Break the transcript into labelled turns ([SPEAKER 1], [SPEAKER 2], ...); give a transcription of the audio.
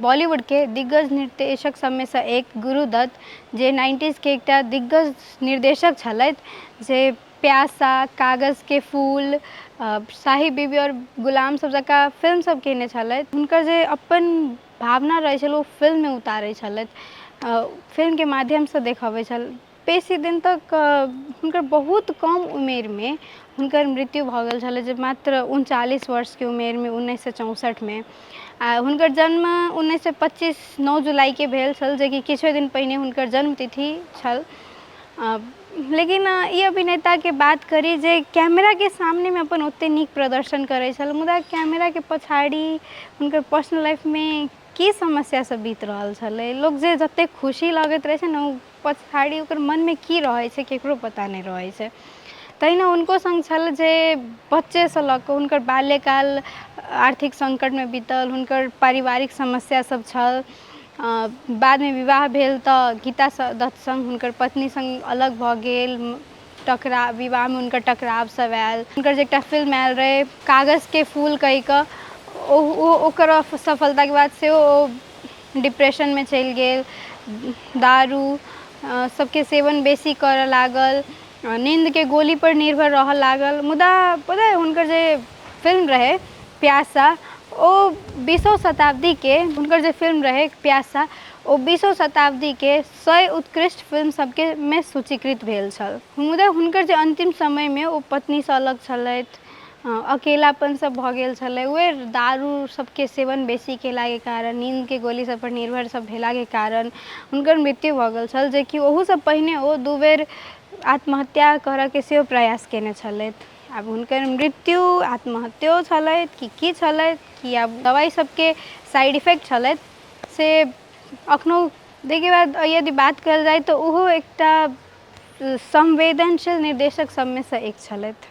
[SPEAKER 1] बॉलीवुड के दिग्गज निर्देशक सबमें से एक गुरुदत्त जे 90s के एकटा दिग्गज निर्देशक छलथि जे प्यासा, कागज के फूल, शाही बीबी और गुलाम सब जकाँ फिल्म सब केने छलथि। हुनकर जे अपन भावना रहै छल ओ फिल्म में उतारै छलथि, फिल्म के माध्यम से देखाबै छल। बेसी दिन तक हुनकर बहुत कम उमेर में हुनकर मृत्यु भऽ गेल छलै, जे मात्र 39 वर्ष के उमेर में 1964 में। हुनकर जन्म 1925 9 जुलाई के भेल छल, जे कि किछु दिन पहिने हुनकर जन्मतिथि छल। लेकिन ई अभिनेता के बात करी जे कैमरा के सामने में अपन ओते नीक प्रदर्शन करै छल, मुदा कैमरा के पछाड़ी हुनकर पर्सनल लाइफ में की समस्या सब बीत रहल छलै। लोग जे जते खुशी लगैत रहे छै ने, उ पछाड़ी ओकर मन में की रहै छै केकरो पता नहीं रहै छै। तहिना हुनको संग छल जे बच्चे से लऽ कऽ हुनकर बाल्यकाल आर्थिक संकट में बीतल, हुनकर पारिवारिक समस्या सब छल। बाद में विवाह भेल तऽ गीता दत्त संग हुनकर पत्नी संग अलग भऽ गेल, टकराव विवाह में हुनकर टकराव सब आयल। हुनकर जे एकटा फिल्म आयल रहे कागज के फूल कहि कऽ, ओकर सफलता के बाद से ओ डिप्रेशन में चलि गेल, दारू सबके सेवन बेसी करऽ लागल, नींद के गोली पर निर्भर रहऽ लागल। मुदा पता है हुनकर जे फिल्म रहे प्यासा, ओ 20वीं शताब्दी के हुनकर जे फिल्म रहे प्यासा ओ 20वीं शताब्दी के 100 उत्कृष्ट फिल्म सबके में सूचीकृत भेल छल। मुदा हुनकर जे अंतिम समय में ओ पत्नी से अलग छलथि, अकेलापन सब भऽ गेल छलै, उहे दारू सबके सेवन बेसी केला के कारण, नींद के गोली सब पर निर्भर सब भेला के कारण हुनकर मृत्यु भऽ गेल छल। जे कि ओहू से पहिने ओ 2 बेर आत्महत्या करऽ के सेहो प्रयास केने छलथि। आब हुनकर मृत्यु आत्महत्यो छलथि कि छलथि कि आब दवाई सबके साइड इफेक्ट छलथि से अखनो देखे बाद यदि बात कयल जाय तऽ ओहो एकटा संवेदनशील निर्देशक सबमें से एक छलथि।